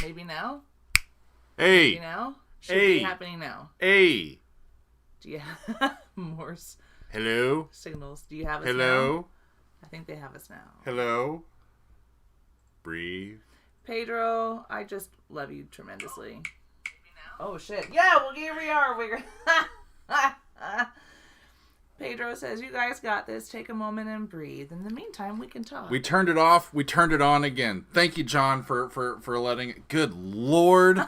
Maybe now? Hey. Maybe now? Should be happening now. Hey. Do you have Morse Hello? signals? Do you have us Hello? now? I think they have us now. Hello? Breathe. Pedro, I just love you tremendously. Oh, shit. Yeah, well, here we are. Pedro says, you guys got this. Take a moment and breathe. In the meantime, we can talk. We turned it off. We turned it on again. Thank you, John, for letting it. Good Lord.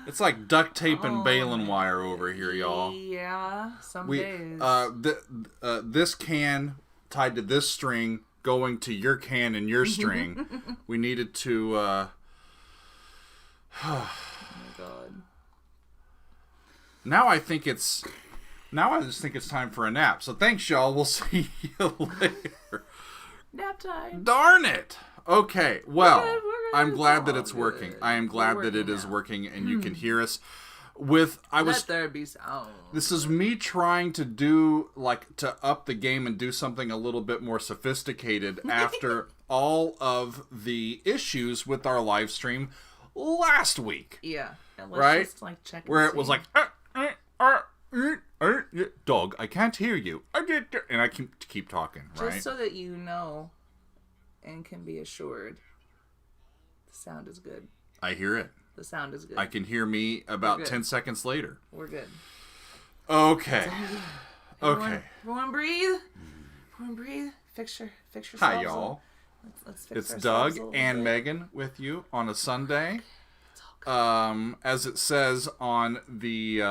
It's like duct tape and baling wire over here, y'all. Yeah, some days. This can tied to this string going to your can and your string. We needed to... oh, my God. Now I just think it's time for a nap. So thanks, y'all. We'll see you later. Nap time. Darn it. Okay, well, We're good. I'm glad that all it's good. working. I am glad that it is working and you can hear us. Let there be sound. This is me trying to to up the game and do something a little bit more sophisticated after all of the issues with our live stream last week. Yeah. And right? Just, check where it was like, dog, I can't hear you. And I keep talking, right? Just so that you know and can be assured the sound is good. I hear it. The sound is good. I can hear me about 10 seconds later. We're good. Okay. Everyone breathe. Everyone breathe. Fix yourselves. Hi, y'all. Let's fix it's ourselves Doug and Megan with you on a Sunday. As it says on the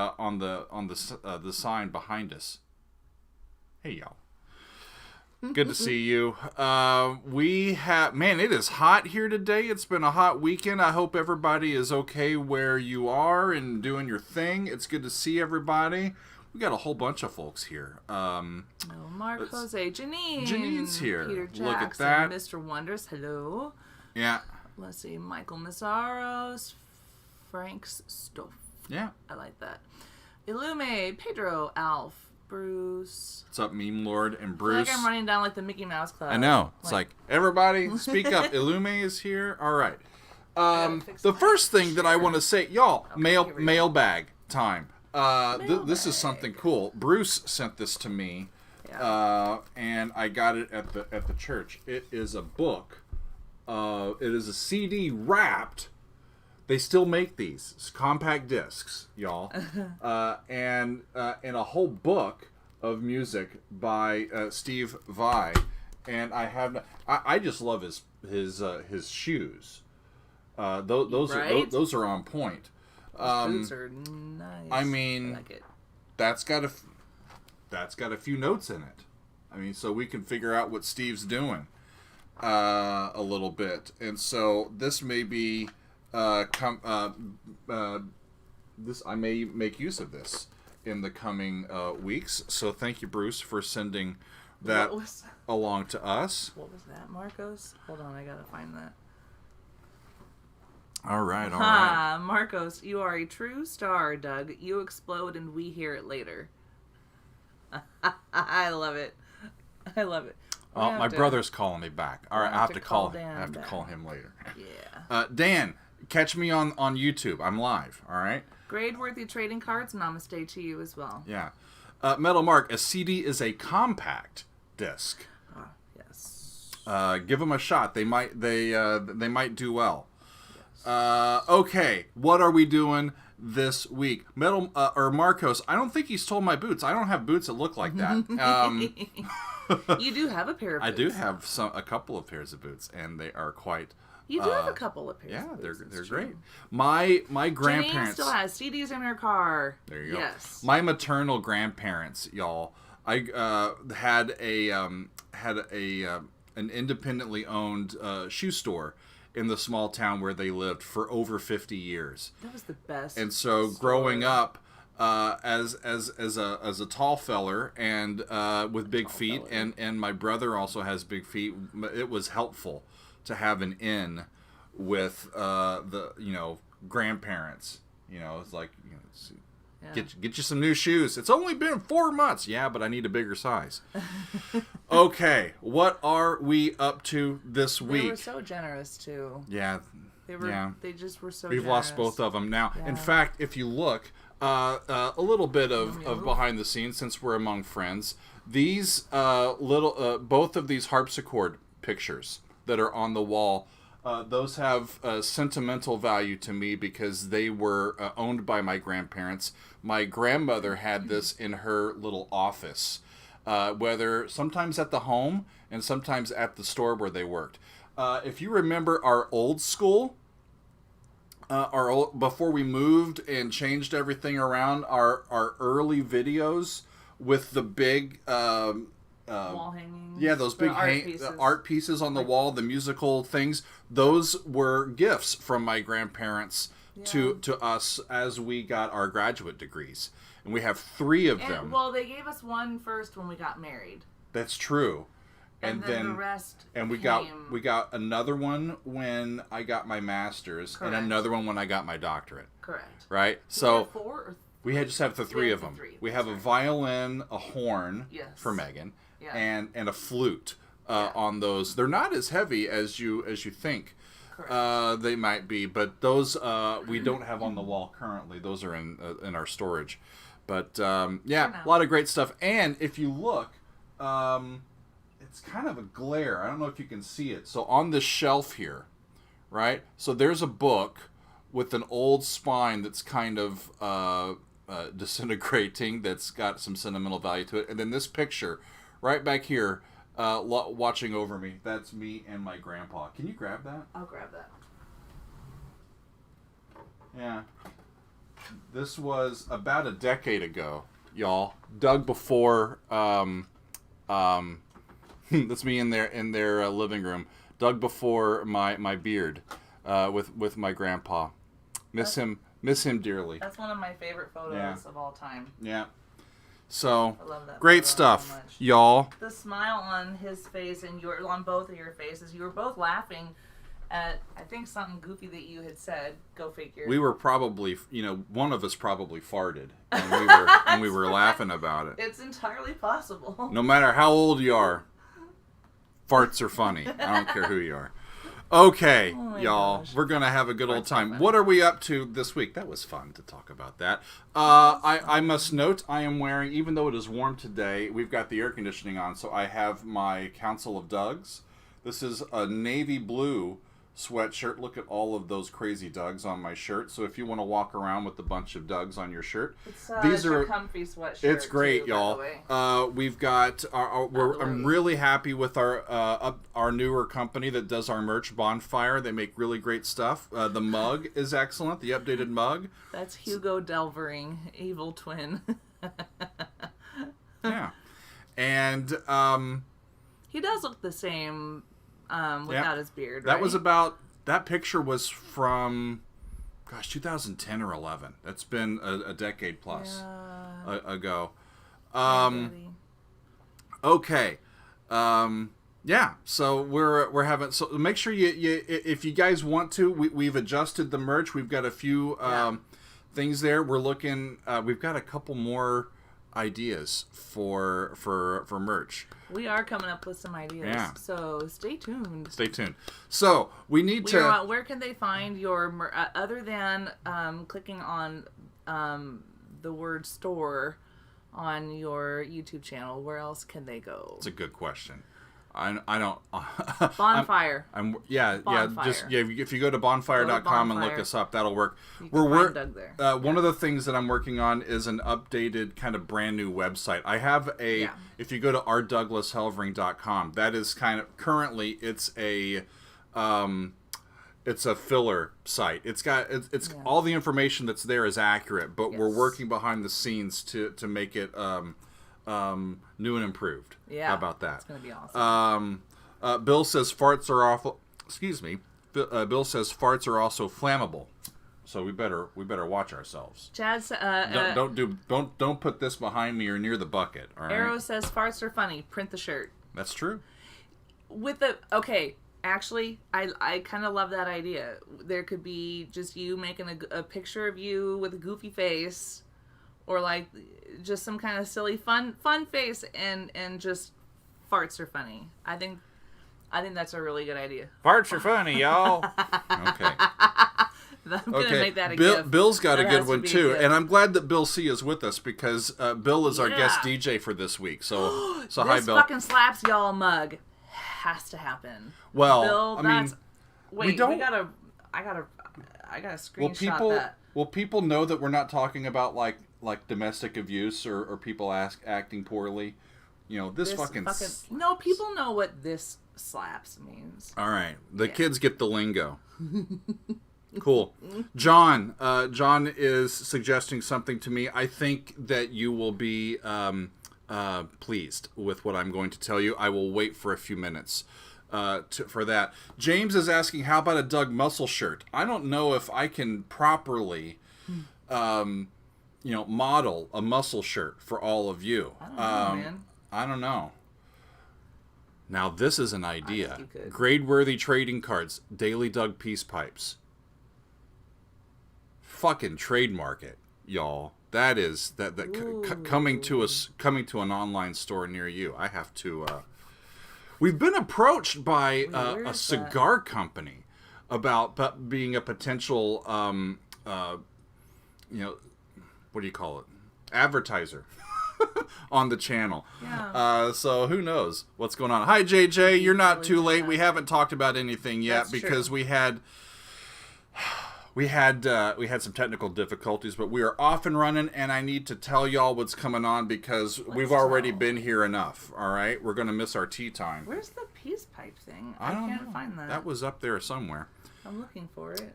sign behind us. Hey, y'all. Good to see you. It is hot here today. It's been a hot weekend. I hope everybody is okay where you are and doing your thing. It's good to see everybody. We got a whole bunch of folks here. Mark, Jose, Janine. Janine's here. Peter Jackson, Look at that. Mr. Wonders, hello. Yeah. Let's see, Michael Mazzaros, Frank's Stuff. Yeah. I like that. Illume, Pedro, Alf, Bruce. What's up, Meme Lord and Bruce? I feel like I'm running down like the Mickey Mouse Club. I know. It's like everybody speak up. Illume is here. All right. The first thing that I want to say, y'all, mailbag time. This is something cool. Bruce sent this to me, and I got it at the church. It is a book. It is a CD wrapped. They still make these. It's compact discs, y'all, and a whole book of music by Steve Vai, and I just love his shoes. Those are on point. Boots are nice. I mean, I like it. that's got a few notes in it. I mean, so we can figure out what Steve's doing a little bit, and so this may be this I may make use of this in the coming weeks. So thank you, Bruce, for sending that along to us. What was that, Marcos? Hold on, I gotta find that. All right. Marcos, you are a true star, Doug. You explode and we hear it later. I love it. Oh, my brother's calling me back. All right, I have to call him later. Yeah. Dan, catch me on YouTube. I'm live. All right. Grade-worthy trading cards. Namaste to you as well. Yeah. Metal Mark, a CD is a compact disc. Yes. Give them a shot. They might do well. Okay, what are we doing this week? Marcos, I don't think he's told my boots. I don't have boots that look like that. You do have a pair of boots. I do have a couple of pairs of boots, and they are quite... You do have a couple of pairs of boots. Yeah, they're great. My grandparents... Janine still has CDs in her car. There you go. Yes. My maternal grandparents, y'all, I had an independently owned shoe store in the small town where they lived for over 50 years. That was the best. And so growing up as a tall feller and with big feet, and my brother also has big feet, it was helpful to have an in with the grandparents. It's like Yeah. Get you some new shoes. It's only been 4 months. Yeah, but I need a bigger size. Okay, what are we up to this week? They were so generous too. Yeah. They just were so We've generous. lost both of them now. Yeah. In fact, if you look, a little bit of behind the scenes, since we're among friends, these both of these harpsichord pictures that are on the wall, those have sentimental value to me because they were owned by my grandparents. My grandmother had this in her little office, whether sometimes at the home and sometimes at the store where they worked. If you remember our old school, before we moved and changed everything around, our early videos with the big wall hanging. Yeah, those big art pieces on the wall, the musical things. Those were gifts from my grandparents to us as we got our graduate degrees, and we have 3 of them. Well, they gave us one first when we got married. That's true. And then the rest we got another one when I got my master's. Correct. And another one when I got my doctorate. Correct. Right? So 4 or we had just have the 3 of them. We have a violin, a horn for Megan, and a flute on those. They're not as heavy as you think. They might be, but those we don't have on the wall currently. Those are in our storage. But a lot of great stuff. And if you look, it's kind of a glare. I don't know if you can see it. So on this shelf here, right? So there's a book with an old spine that's kind of disintegrating, that's got some sentimental value to it. And then this picture right back here, watching over me, that's me and my grandpa. Can you grab that? I'll grab that. Yeah. This was about a decade ago, y'all. Dug before, that's me in their living room. Dug before my beard, with my grandpa. Miss him dearly. That's one of my favorite photos of all time. Yeah. So, I love that great stuff, so y'all. The smile on his face and on both of your faces, you were both laughing at, I think, something goofy that you had said. Go figure. We were probably, one of us probably farted, and we were laughing about it. It's entirely possible. No matter how old you are, farts are funny. I don't care who you are. Okay, y'all, we're going to have a good old time. What are we up to this week? That was fun to talk about that. I must note, I am wearing, even though it is warm today, we've got the air conditioning on, so I have my Council of Dougs. This is a navy blue sweatshirt. Look at all of those crazy Dougs on my shirt. So if you want to walk around with a bunch of Dougs on your shirt, these are a comfy sweatshirt. It's great, too, y'all. We've got I'm really happy with our newer company that does our merch, Bonfire. They make really great stuff. The mug is excellent. The updated mug. That's Hugo Delvering, evil twin. Yeah, and he does look the same. Without his beard, right? That was that picture was from, 2010 or 11. That's been a decade plus ago. Okay. So we're having, so make sure you if you guys want to, we've adjusted the merch. We've got a few things there. We're looking, we've got a couple more ideas for merch. We are coming up with some ideas, so stay tuned. So we need to. Where can they find your other than clicking on the word store on your YouTube channel? Where else can they go? It's a good question. I don't. Bonfire. If you go to bonfire.com and look us up, that'll work. We're Doug there. One of the things that I'm working on is an updated kind of brand new website. I have if you go to rdouglashelvering.com, that is kind of currently it's a filler site. It's all the information that's there is accurate, but we're working behind the scenes to make it new and improved. Yeah. How about that? It's going to be awesome. Bill says farts are awful. Excuse me. Bill says farts are also flammable. So we better watch ourselves. Chad don't put this behind me or near the bucket. All right? Arrow says farts are funny. Print the shirt. That's true. Actually, I kind of love that idea. There could be just you making a picture of you with a goofy face or like just some kind of silly fun face, and just farts are funny. I think that's a really good idea. Farts are funny, y'all. Okay. I'm gonna make that a gift. Bill's got a good one too, and I'm glad that Bill C is with us because Bill is our guest DJ for this week. So hi, Bill. This fucking slaps y'all mug has to happen. Well, Bill, I mean, wait, I gotta screenshot that. Will people know that we're not talking about like domestic abuse or people acting poorly? You know, this fucking no, people know what this slaps means. All right, the kids get the lingo. Cool. John is suggesting something to me. I think that you will be pleased with what I'm going to tell you. I will wait for a few minutes for that. James is asking, how about a Doug Muscle shirt? I don't know if I can properly, model a muscle shirt for all of you. I don't know, man. I don't know. Now, this is an idea. Grade-worthy trading cards. Daily Doug Peace Pipes. Fucking trademark it, y'all. That is coming to an online store near you. I have to. We've been approached by a cigar company about being a potential, what do you call it, advertiser on the channel. Yeah. So who knows what's going on? Hi, JJ. You're not too late. We haven't talked about anything yet. That's because true. We had some technical difficulties, but we are off and running, and I need to tell y'all what's coming on because we've already been here enough, all right? We're going to miss our tea time. Where's the peace pipe thing? I can't find that. That was up there somewhere. I'm looking for it.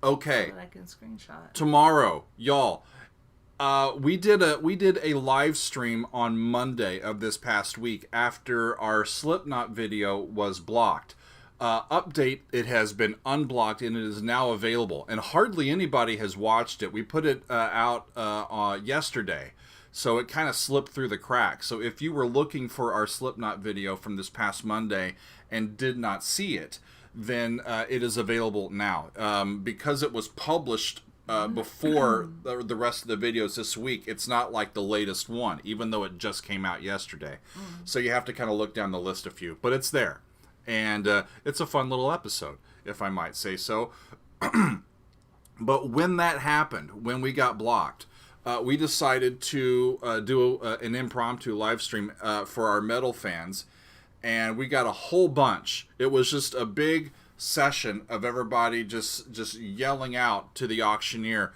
Okay. So that I can screenshot. Tomorrow, y'all, we did a live stream on Monday of this past week after our Slipknot video was blocked. Update, it has been unblocked and it is now available, and hardly anybody has watched it. We put it out yesterday, so it kind of slipped through the cracks. So if you were looking for our Slipknot video from this past Monday and did not see it, then it is available now. Because it was published before the rest of the videos this week, it's not like the latest one, even though it just came out yesterday. So you have to kind of look down the list a few, but it's there. And it's a fun little episode, if I might say so. But when that happened, when we got blocked, we decided to do an impromptu live stream for our metal fans. And we got a whole bunch. It was just a big session of everybody just yelling out to the auctioneer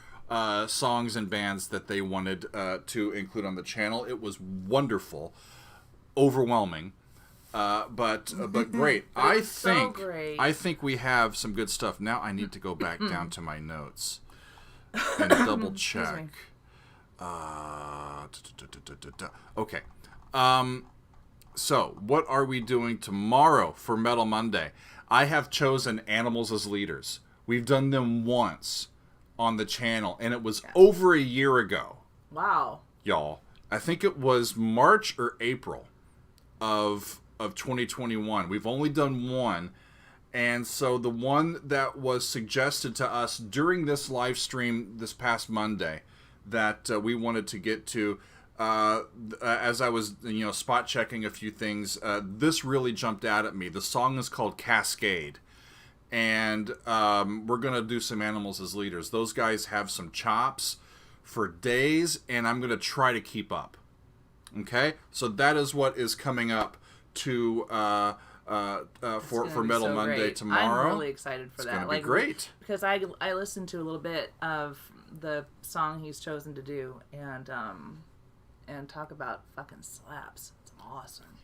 songs and bands that they wanted to include on the channel. It was wonderful, overwhelming. But great. I think we have some good stuff. Now I need to go back down to my notes and double check. Okay. So what are we doing tomorrow for Metal Monday? I have chosen animals as leaders. We've done them once on the channel, and it was over a year ago. Wow. Y'all. I think it was March or April of 2021. We've only done one, and so the one that was suggested to us during this live stream this past Monday that we wanted to get to, as I was spot checking a few things, this really jumped out at me. The song is called Kascade, and we're gonna do some animals as leaders. Those guys have some chops for days, and I'm gonna try to keep up. Okay, so that is what is coming up to for Metal Monday tomorrow. I'm really excited for that. It's gonna be great because I listened to a little bit of the song he's chosen to do and talk about fucking slaps. It's awesome.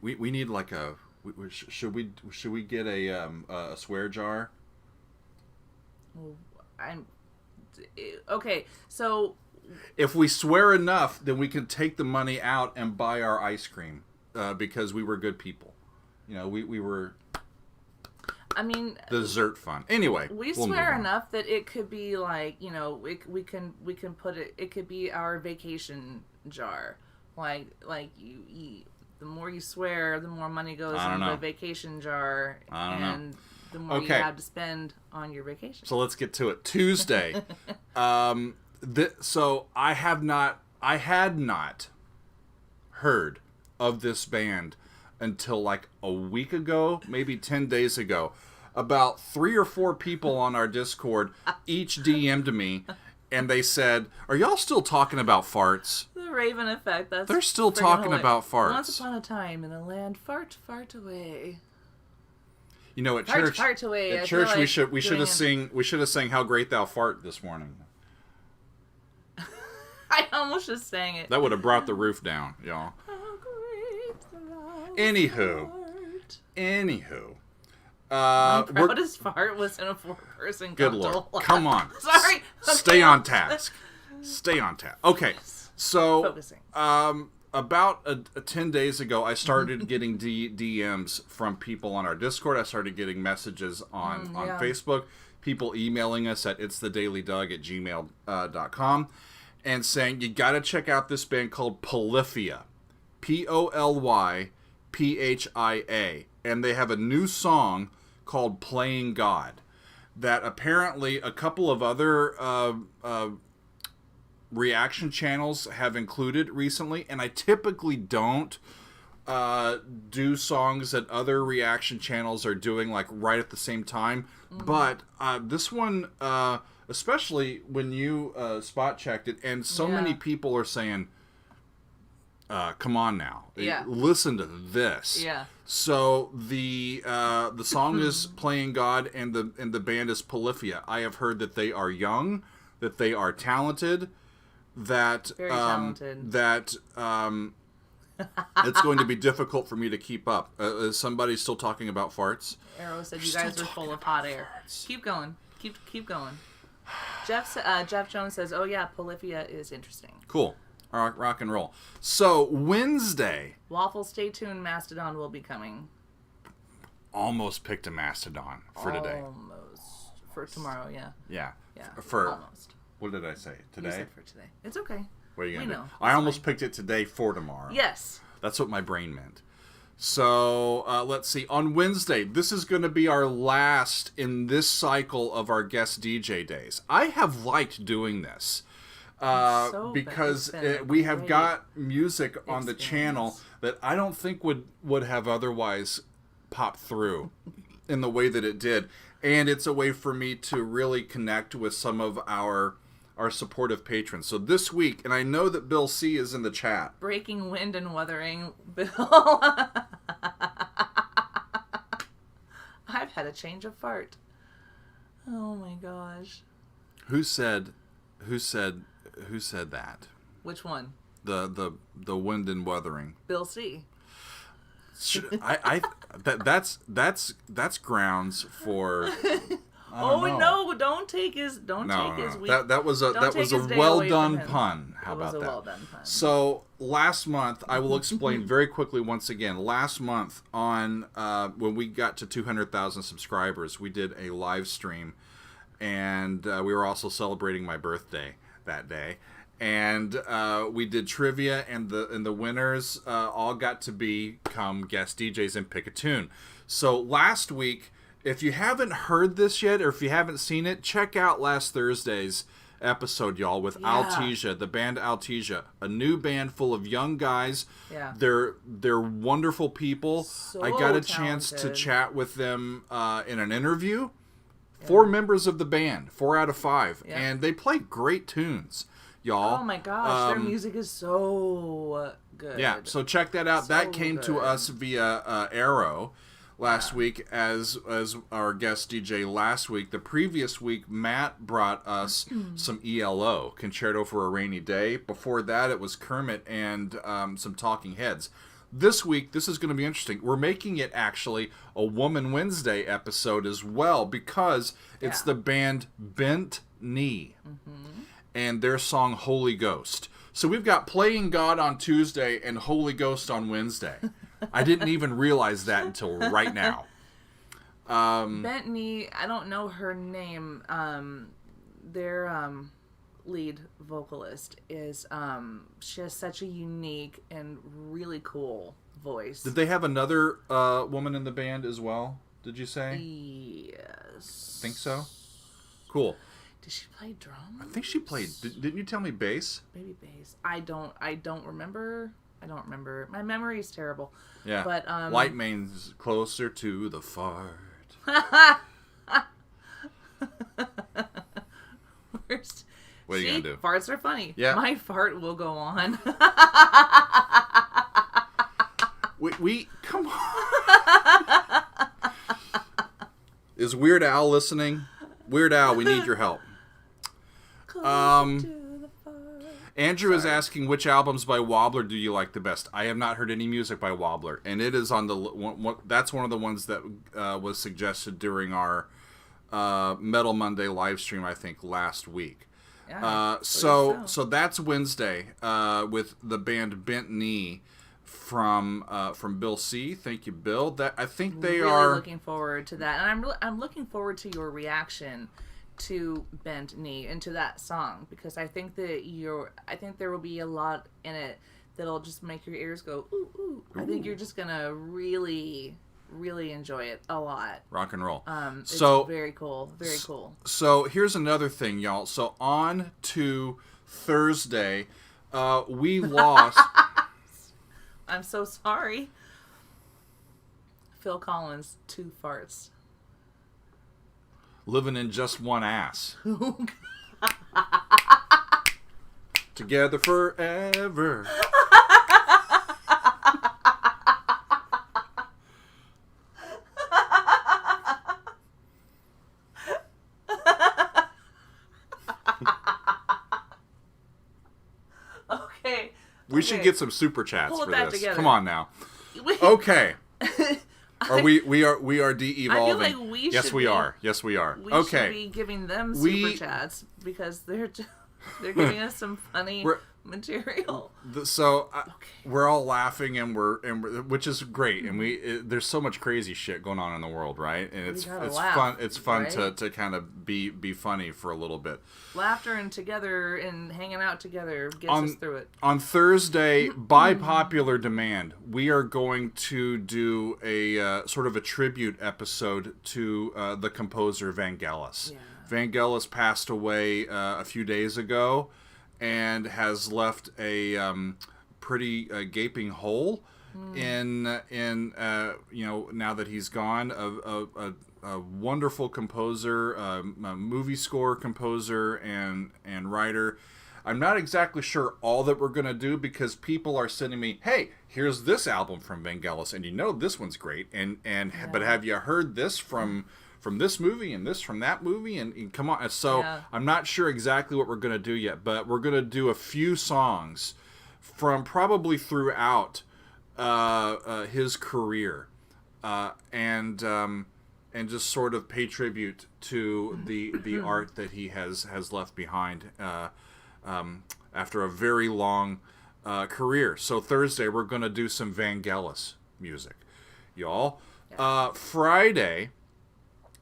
We need like a should we get a swear jar? Okay, so if we swear enough, then we can take the money out and buy our ice cream. Because we were good people, we were. I mean, dessert fun. Anyway, we swear enough that it could be like we can put it. It could be our vacation jar. Like you eat. The more you swear, the more money goes in the vacation jar, and the more you have to spend on your vacation. So let's get to it. Tuesday. So I had not heard of this band until like a week ago, maybe 10 days ago. About 3 or 4 people on our Discord each DM'd me, and they said, "Are y'all still talking about farts?" The Raven effect. They're still talking about farts. Once upon a time in a land fart away. You know, at Fart church, away. at church we should have sang "How Great Thou Fart" this morning. I almost just sang it. That would have brought the roof down, y'all. Anywho. My proudest fart was in a 4-person Good Lord. Come on. Sorry. Okay. Stay on task. Okay. So, Focusing. About 10 days ago, I started getting DMs from people on our Discord. I started getting messages on Facebook. People emailing us at itsthedailydoug@gmail.com and saying, you got to check out this band called Polyphia. Polyphia. And they have a new song called Playing God that apparently a couple of other reaction channels have included recently. And I typically don't do songs that other reaction channels are doing like right at the same time. Mm-hmm. But this one, especially when you spot checked it, and so many people are saying, come on now. Yeah. Listen to this. Yeah. So the song is Playing God, and the band is Polyphia. I have heard that they are young, that they are talented, that very talented. That it's going to be difficult for me to keep up. Is somebody still talking about farts? Arrow said you guys are full of hot air. Keep going. Keep going. Jeff Jones says, "Oh yeah, Polyphia is interesting." Cool. Rock and roll. So, Wednesday. Waffle, stay tuned. Mastodon will be coming. Almost picked a Mastodon for today. Almost. For tomorrow, yeah. Yeah. For almost. What did I say? Today? You said for today. It's okay. What are you going to do? Know. I almost picked it today for tomorrow. Yes. That's what my brain meant. So, let's see. On Wednesday, this is going to be our last in this cycle of our guest DJ days. I have liked doing this. Because we have got music on the channel that I don't think would have otherwise popped through in the way that it did. And it's a way for me to really connect with some of our supportive patrons. So this week, and I know that Bill C is in the chat. Breaking wind and weathering, Bill. I've had a change of fart. Oh my gosh. Who said that? Which one? The wind and weathering. Bill C. That's grounds for. No! Don't take his. That was a well done pun. How about that? Well done pun. So last month, I will explain very quickly once again. Last month, on when we got to 200,000 subscribers, we did a live stream, and we were also celebrating my birthday that day. And we did trivia, and the winners all got to become guest DJs and pick a tune. So last week, if you haven't heard this yet, or if you haven't seen it, check out last Thursday's episode, y'all, with Altesia, the band Altesia, a new band full of young guys. Yeah. They're wonderful people. So I got a chance to chat with them in an interview. 4 members of the band, 4 out of 5, and they play great tunes. Y'all. Oh my gosh, their music is so good. Yeah, so check that out. So that came to us via Arrow last week as our guest DJ last week. The previous week, Matt brought us some ELO, Concerto for a Rainy Day. Before that, it was Kermit and some Talking Heads. This week, this is going to be interesting. We're making it actually a Woman Wednesday episode as well, because it's the band Bent Knee. Mm-hmm. And their song Holy Ghost. So we've got Playing God on Tuesday and Holy Ghost on Wednesday. I didn't even realize that until right now. Bentney, I don't know her name. Their lead vocalist is she has such a unique and really cool voice. Did they have another woman in the band as well? Did you say? Yes. Think so? Cool. Did she play drums? I think she played. Didn't you tell me bass? Maybe bass. I don't remember. My memory is terrible. Yeah. But Light Main's closer to the fart. Worst. What are you gonna do? Farts are funny. Yeah. My fart will go on. we come on. Is Weird Al listening? Weird Al, we need your help. Andrew is asking which albums by Wobbler do you like the best. I have not heard any music by Wobbler, and it is on the that's one of the ones that was suggested during our Metal Monday live stream, I think, last week. Yeah, so that's Wednesday with the band Bent Knee from Bill C. Thank you, Bill. That I think they really are looking forward to that, and I'm looking forward to your reaction to Bent Knee and to that song, because I think there will be a lot in it that'll just make your ears go ooh ooh. I think you're just gonna really enjoy it a lot. Rock and roll. It's very cool. Very cool. So here's another thing, y'all. So on to Thursday, we lost. I'm so sorry. Phil Collins, 2 farts. Living in just one ass. Together forever. Okay. We should get some super chats Pull for that this. together. Come on now. Okay. We are de-evolving. I feel like we yes, should we be, are. Yes, we are. We okay. should be giving them super chats because they're giving us some funny material. We're all laughing and we're which is great, and there's so much crazy shit going on in the world, right? And it's fun. It's fun right? to kind of be funny for a little bit. Laughter and together and hanging out together gets us through it. On Thursday, by popular demand, we are going to do a sort of a tribute episode to the composer Vangelis. Yeah. Vangelis passed away a few days ago and has left a pretty gaping hole in now that he's gone. A wonderful composer, a movie score composer, and writer. I'm not exactly sure all that we're going to do because people are sending me, hey, here's this album from Vangelis, and this one's great, but have you heard this from this movie and this from that movie, and come on. So I'm not sure exactly what we're going to do yet, but we're going to do a few songs from probably throughout his career, and just sort of pay tribute to the art that he has left behind after a very long career. So Thursday we're going to do some Vangelis music, y'all. Friday,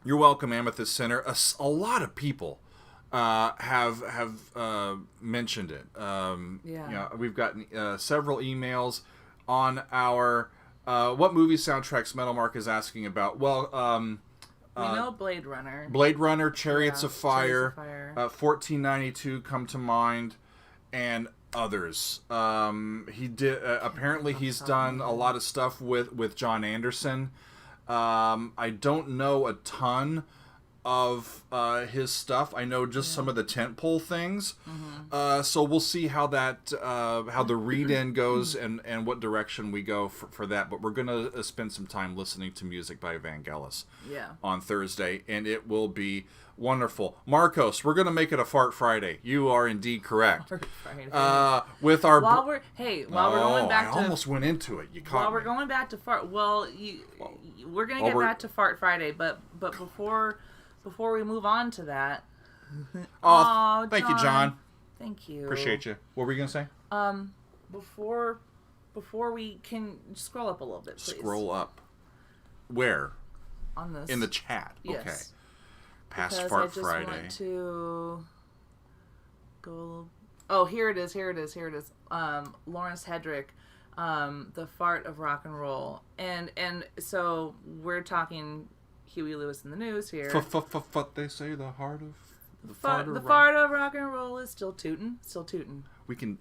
you're welcome, Amethyst Center. A lot of people have mentioned it. We've gotten several emails on our what movie soundtracks Metal Mark is asking about. Well, we know Blade Runner. Blade Runner, Chariots of Fire, 1492 come to mind, and others. He did. Apparently, he's done a lot of stuff with John Anderson. I don't know a ton of his stuff. I know just some of the tentpole things. Mm-hmm. So we'll see how that how the read-in goes and what direction we go for that. But we're gonna spend some time listening to music by Vangelis on Thursday, and it will be wonderful. Marcos, we're gonna make it a Fart Friday. You are indeed correct. Fart Friday. With our while we're going back to, I almost went into it. You caught while me. We're going back to Fart. We're gonna get back to Fart Friday, but before we move on to that. Thank you, John. Thank you. Appreciate you. What were you gonna say? Before we can scroll up a little bit, please. Scroll up. Where? On this. In the chat. Yes. Okay. Past because Fart I just Friday. Want to go. Oh, here it is. Lawrence Hedrick, The Fart of Rock and Roll, and so we're talking Huey Lewis in the News here. What they say, the heart of The fart of rock and roll is still tootin'. Still tootin'. We can,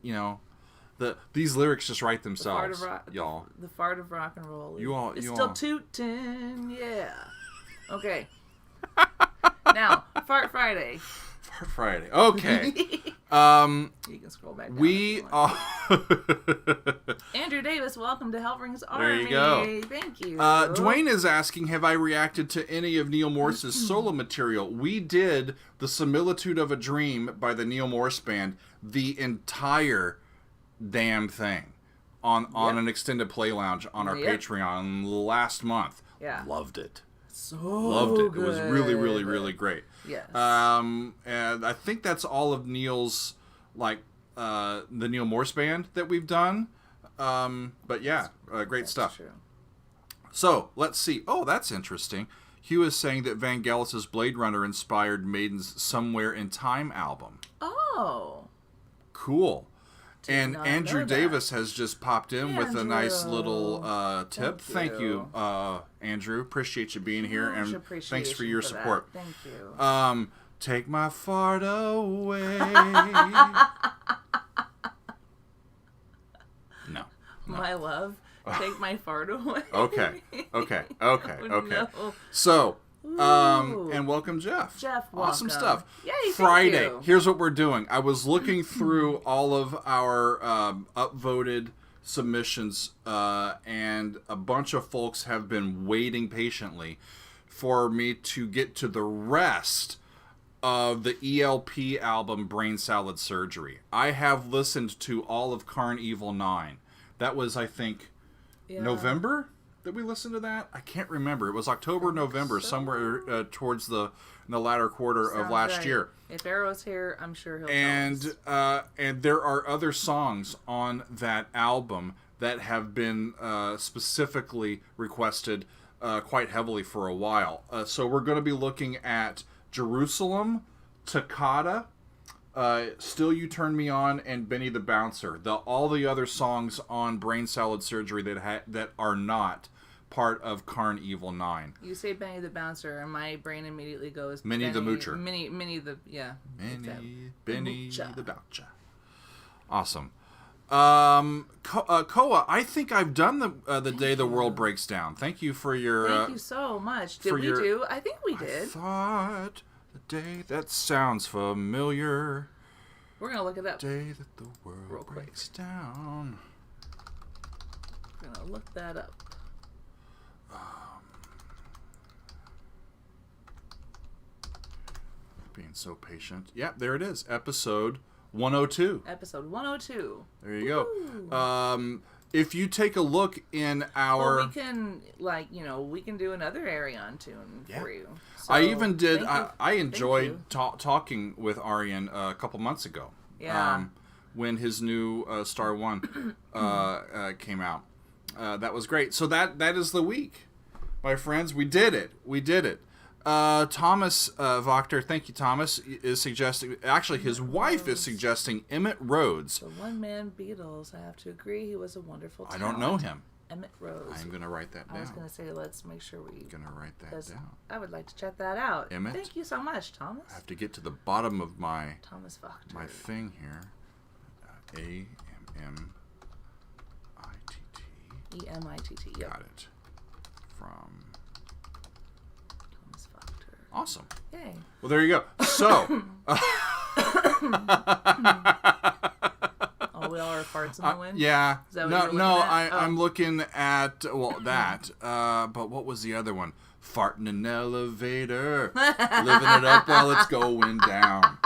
these lyrics just write themselves, y'all. The fart of rock and roll is you still all. tootin'. Yeah. Okay. Now, Fart Friday. Fart Friday. Okay. You can scroll back down. We are... Andrew Davis, welcome to Helvering's Army. There you go. Thank you. Dwayne is asking, have I reacted to any of Neil Morse's solo material? We did The Similitude of a Dream by the Neil Morse Band, the entire damn thing, on an extended play lounge on our Patreon last month. Yeah. Loved it. Loved it. Good. It was really, really, really great. Yes. And I think that's all of Neil's, the Neil Morse Band that we've done. But yeah, great stuff. True. So, let's see. Oh, that's interesting. Hugh is saying that Vangelis' Blade Runner inspired Maiden's Somewhere in Time album. Oh. Cool. And Andrew Davis has just popped in with a nice little tip. Thank you, Andrew. Appreciate you being here, and thanks for your support. Thank you. Take my fart away. No. My love, take my fart away. Okay. No. So, and welcome, Jeff. Awesome stuff. Yay, Friday. Thank you. Here's what we're doing. I was looking through all of our upvoted submissions, and a bunch of folks have been waiting patiently for me to get to the rest of the ELP album Brain Salad Surgery. I have listened to all of Karn Evil 9. That was, I think, November that we listened to that. I can't remember. It was October, November, somewhere towards the latter quarter of last year. If Arrow's here, I'm sure he'll tell us. And there are other songs on that album that have been specifically requested quite heavily for a while. So we're going to be looking at Jerusalem, Toccata, Still You Turn Me On, and Benny the Bouncer. All the other songs on Brain Salad Surgery that are not part of Karn Evil 9. You say Benny the Bouncer, and my brain immediately goes... Minnie the Moocher. Minnie the... Yeah. Benny the Bouncer. Awesome. Koa, I think I've done the Day the World Breaks Down. Thank you for your... Thank you so much. Did we do? I think we did. I thought the day that sounds familiar. We're going to look it up. Day that the world breaks down. We're going to look that up. Being so patient. Yeah, there it is. Episode 102. Episode 102. There you go. If you take a look in our... Well, we can, we can do another Arion tune for you. So, I even did... I enjoyed talking with Arion a couple months ago. Yeah. When his new Star 1 came out. That was great. So that is the week, my friends. We did it. Thomas Wachter, thank you, Thomas, is suggesting... Actually, his wife is suggesting Emmett Rhodes. The one-man Beatles, I have to agree, he was a wonderful talent. I don't know him. Emmett Rhodes. I'm going to write that down. I was going to say, let's make sure we... I'm going to write that down. I would like to check that out. Emmett? Thank you so much, Thomas. I have to get to the bottom of my... Thomas Wachter. My thing here. A-M-M-I-T-T. E-M-I-T-T, yep. Got it. From... Awesome. Yay. Well, there you go. So. Oh, we all are farts in the wind? Yeah. Is that what I'm looking at, that. But what was the other one? Farting in an elevator. Living it up while it's going down.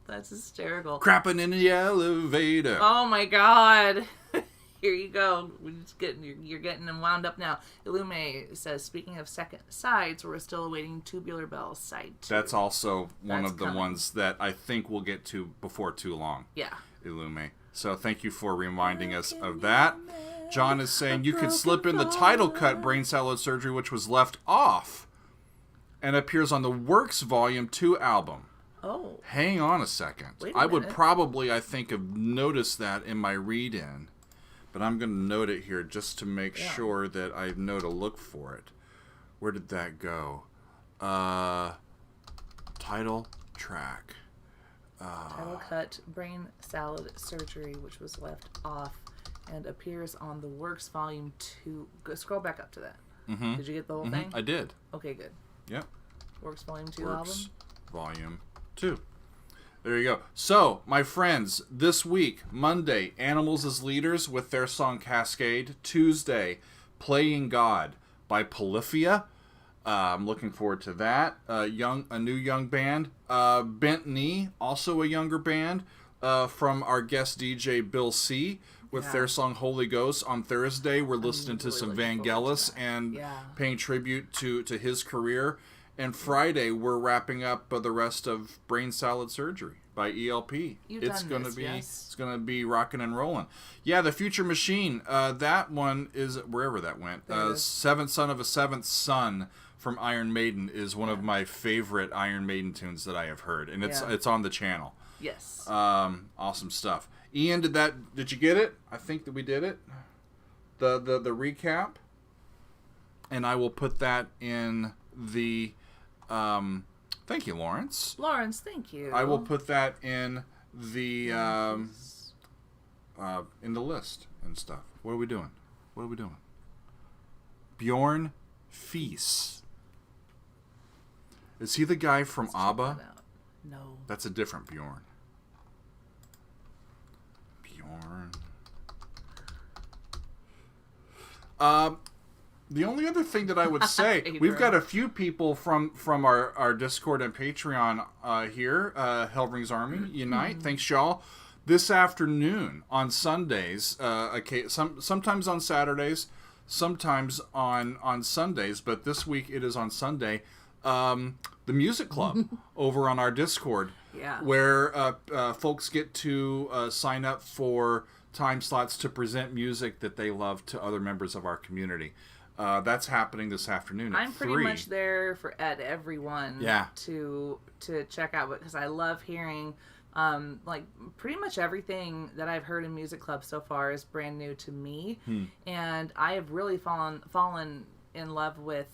That's hysterical. Crapping in the elevator. Oh, my God. Here you go. You're getting them wound up now. Illume says, speaking of second sides, we're still awaiting Tubular Bells side 2. That's also one of the ones that I think we'll get to before too long. Yeah. Illume. So thank you for reminding us of that. John is saying you could slip in the title cut Brain Salad Surgery, which was left off and appears on the Works Volume 2 album. Oh. Hang on a second. I would probably, I think, have noticed that in my read-in. But I'm going to note it here just to make sure that I know to look for it. Where did that go? title track. Title cut, Brain Salad Surgery, which was left off and appears on the Works Volume 2. Go, scroll back up to that. Mm-hmm. Did you get the whole thing? I did. Okay, good. Yep. Works Volume 2 Works album? Volume 2. There you go. So, my friends, this week, Monday, Animals as Leaders with their song Kascade. Tuesday, Playing God by Polyphia. I'm looking forward to that. A new young band. Bent Knee, also a younger band, from our guest DJ Bill C. with their song Holy Ghost. On Thursday, we're listening to some Vangelis and paying tribute to his career. And Friday, we're wrapping up the rest of Brain Salad Surgery by ELP. It's gonna be rocking and rolling. Yeah, The Future Machine. That one is wherever that went. Seventh Son of a Seventh Son from Iron Maiden is one of my favorite Iron Maiden tunes that I have heard, and it's on the channel. Yes. Awesome stuff. Ian, did you get it? I think that we did it. The recap, and I will put that in the. Thank you, Lawrence. Lawrence, thank you. I will put that in the list and stuff. What are we doing? Bjorn Feast. Is he the guy from ABBA? No. That's a different Bjorn. The only other thing that I would say, we've got a few people from our Discord and Patreon here, Helvering's Army Unite. Thanks, y'all. This afternoon on Sundays, sometimes on Saturdays, sometimes on Sundays, but this week it is on Sunday, the Music Club over on our Discord, where folks get to sign up for time slots to present music that they love to other members of our community. That's happening this afternoon at 3. I'm pretty much there at everyone to check out, because I love hearing like pretty much everything that I've heard in Music Club so far is brand new to me, and I have really fallen in love with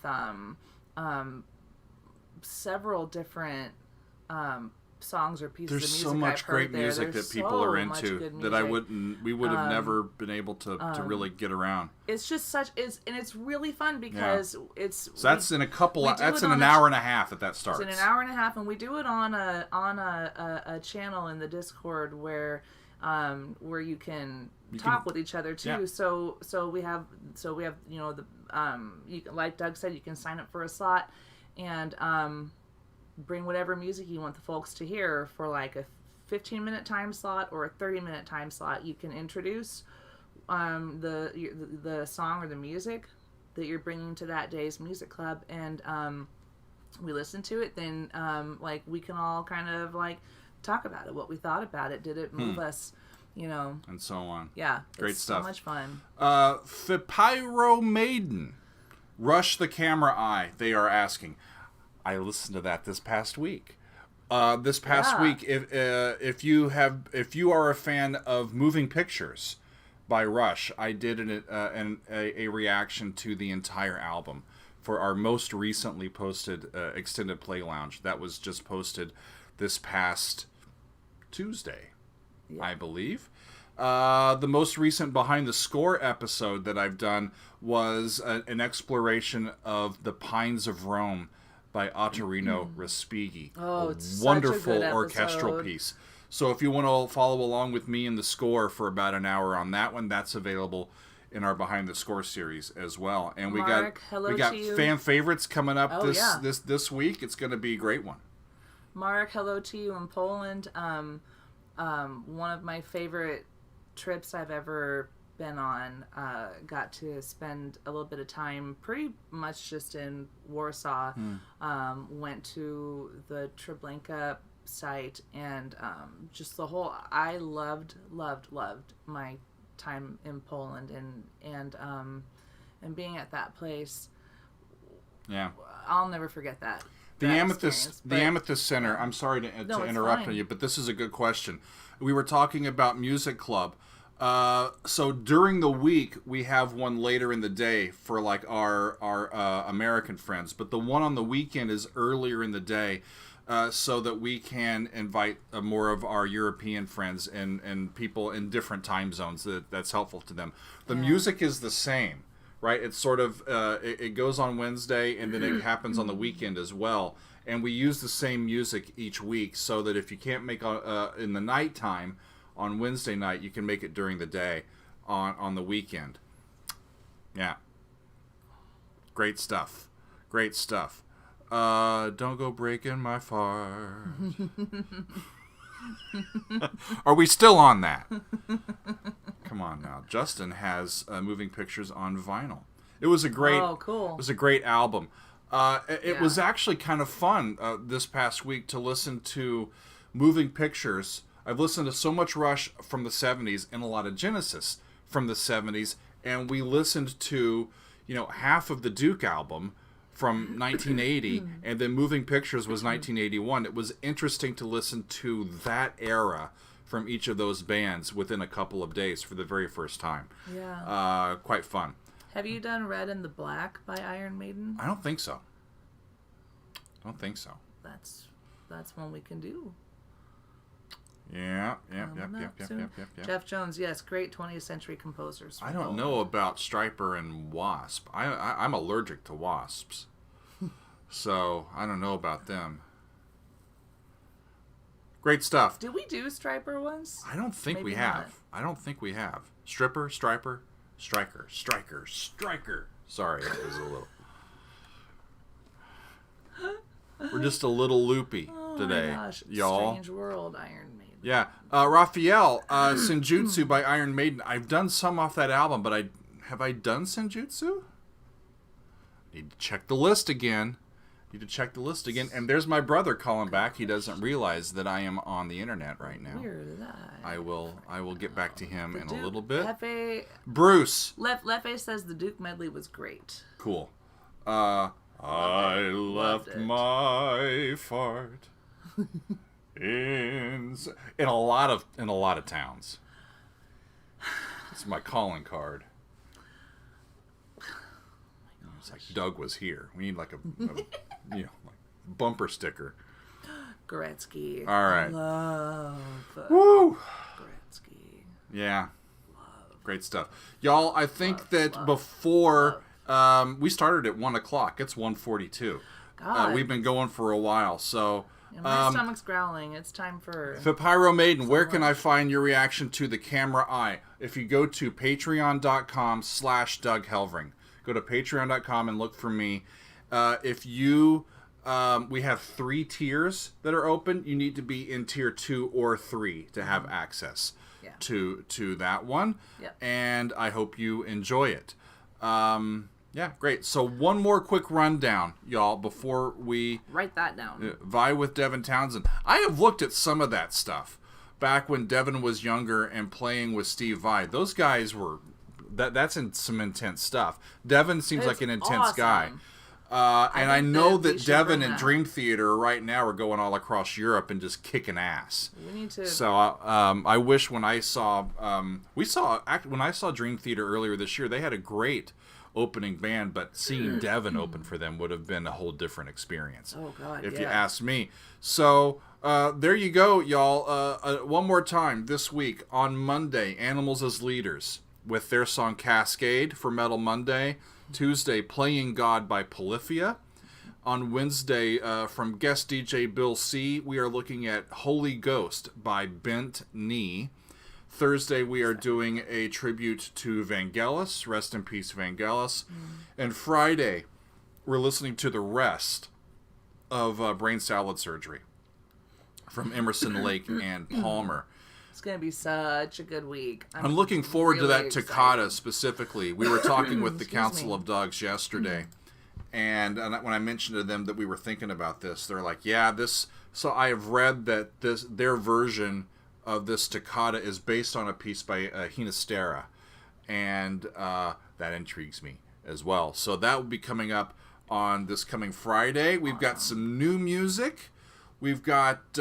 several different songs or pieces of music. There's so much great music that people are into that we would have never been able to really get around. It's just and it's really fun because so that's in an hour and a half that starts. It's in an hour and a half, and we do it on a channel in the Discord where you can talk with each other too. So we have like Doug said, you can sign up for a slot and bring whatever music you want the folks to hear for like a 15-minute time slot or a 30-minute time slot. You can introduce the song or the music that you're bringing to that day's music club, and we listen to it. Then like we can all kind of like talk about it, what we thought about it, did it move us, and so on. Yeah, great stuff. So much fun. Fipyro Maiden, Rush the Camera Eye. They are asking. I listened to that this past week. Week, if you are a fan of Moving Pictures by Rush, I did a reaction to the entire album for our most recently posted extended play lounge that was just posted this past Tuesday, I believe. The most recent Behind the Score episode that I've done was an exploration of The Pines of Rome by Ottorino Respighi. Oh, it's wonderful such a good orchestral piece. So if you want to follow along with me in the score for about an hour on that one, that's available in our Behind the Score series as well. And we got fan favorites coming up this week. It's going to be a great one. Marek, hello to you in Poland. One of my favorite trips I've ever been on. Got to spend a little bit of time pretty much just in Warsaw. Went to the Treblinka site, and just the whole, I loved my time in Poland, and being at that place. I'll never forget that. The Amethyst Center. I'm sorry to interrupt you, but this is a good question. We were talking about Music Club. So during the week, we have one later in the day for like our American friends, but the one on the weekend is earlier in the day, so that we can invite more of our European friends and people in different time zones. That's helpful to them. The music is the same, right? It's sort of it goes on Wednesday and then it happens on the weekend as well. And we use the same music each week so that if you can't make in the nighttime on Wednesday night, you can make it during the day on the weekend. Yeah. Great stuff. Great stuff. Don't go breaking my fart. Are we still on that? Come on now. Justin has moving pictures on vinyl. It was a great. Oh, cool. It was a great album. It was actually kind of fun this past week to listen to moving pictures. I've listened to so much Rush from the 70s and a lot of Genesis from the 70s, and we listened to, half of the Duke album from 1980, and then Moving Pictures was 1981. It was interesting to listen to that era from each of those bands within a couple of days for the very first time. Yeah. Quite fun. Have you done Red and the Black by Iron Maiden? I don't think so. That's one we can do. Yeah. Jeff Jones, yes, great 20th century composers. I don't know about Striper and Wasp. I'm allergic to wasps. So, I don't know about them. Great stuff. Did we do Striper once? I don't think we have. Stripper, Striper, Striker. Sorry, it was a little... We're just a little loopy today, my gosh. y'all. Strange World, Iron Maiden. Yeah. Raphael, Senjutsu by Iron Maiden. I've done some off that album, but have I done Senjutsu? Need to check the list again. And there's my brother calling back. He doesn't realize that I am on the internet right now. I will get back to him in a little bit. Bruce. Lefe says the Duke medley was great. Cool. I left my fart in a lot of towns. It's my calling card. It's like Doug was here. We need like a like bumper sticker. Gretzky. All right. Love. Woo. Gretzky. Yeah. Love. Great stuff, y'all. I think before. We started at 1 o'clock. It's 1:42. We've been going for a while, so... my stomach's growling. It's time for... Pyro Maiden, where can I find your reaction to the camera eye? If you go to patreon.com/Doug Helvering. Go to patreon.com and look for me. If you... we have 3 tiers that are open. You need to be in tier 2 or 3 to have access to that one. Yep. And I hope you enjoy it. Yeah, great. So one more quick rundown, y'all, before we... Write that down. Vie with Devin Townsend. I have looked at some of that stuff back when Devin was younger and playing with Steve Vai. Those guys were... That's some intense stuff. Devin seems like an intense guy. And I know that Devin and Dream Theater right now are going all across Europe and just kicking ass. We need to... So I wish when I saw... when I saw Dream Theater earlier this year, they had a great opening band, but seeing Devin open for them would have been a whole different experience. Oh, God, if you ask me. So there you go, y'all. One more time this week on Monday, Animals as Leaders with their song Cascade for Metal Monday. Tuesday, Playing God by Polyphia. On Wednesday, from guest DJ Bill C., we are looking at Holy Ghost by Bent Knee. Thursday, we are doing a tribute to Vangelis. Rest in peace, Vangelis. And Friday, we're listening to the rest of Brain Salad Surgery from Emerson, Lake, and Palmer. It's going to be such a good week. I'm looking forward to that Toccata specifically. We were talking with the Council of Dogs yesterday, and when I mentioned to them that we were thinking about this, they're like, yeah, this... So I have read that their version of this Toccata is based on a piece by Hinastera, and that intrigues me as well. So that will be coming up on this coming Friday. We've got some new music. We've got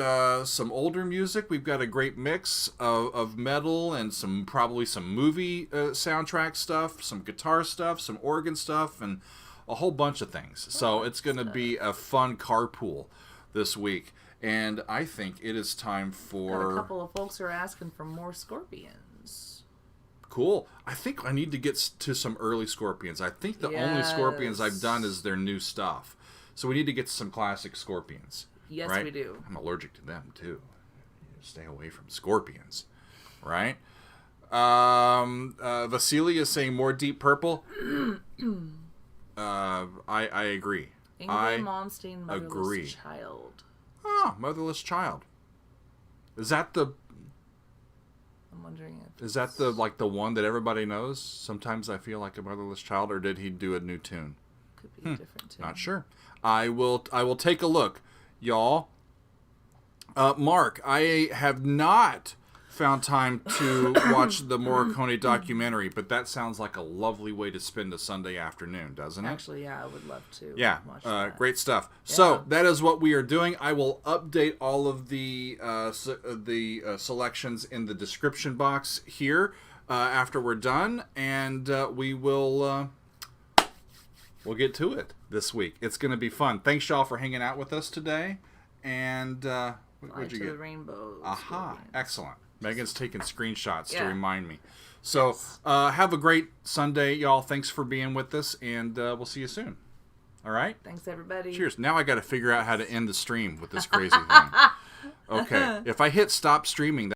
some older music. We've got a great mix of metal and probably some movie soundtrack stuff, some guitar stuff, some organ stuff, and a whole bunch of things. So it's going to be a fun carpool this week. And I think it is time for... Got a couple of folks who are asking for more Scorpions. Cool. I think I need to get to some early Scorpions. I think the only Scorpions I've done is their new stuff. So we need to get to some classic Scorpions. Yes, right? we do. I'm allergic to them, too. Stay away from scorpions. Right? Vasily is saying more Deep Purple. I agree. Ingrid Malmsteen, Motherless Child. Oh, Motherless Child. Is that the... I'm wondering if... Is that the one that everybody knows? Sometimes I feel like a Motherless Child, or did he do a new tune? Could be a different tune. Not sure. I will take a look. Y'all, Mark, I have not found time to watch the Morricone documentary, but that sounds like a lovely way to spend a Sunday afternoon, doesn't it? Actually, yeah, I would love to. Yeah, watch that. Great stuff. Yeah. So that is what we are doing. I will update all of the selections in the description box here after we're done, and we'll get to it this week. It's going to be fun. Thanks, y'all, for hanging out with us today. And what'd you get? The rainbows. Aha! Excellent. Megan's taking screenshots to remind me. So have a great Sunday, y'all. Thanks for being with us, and we'll see you soon. All right? Thanks, everybody. Cheers. Now I got to figure out how to end the stream with this crazy thing. Okay. If I hit stop streaming...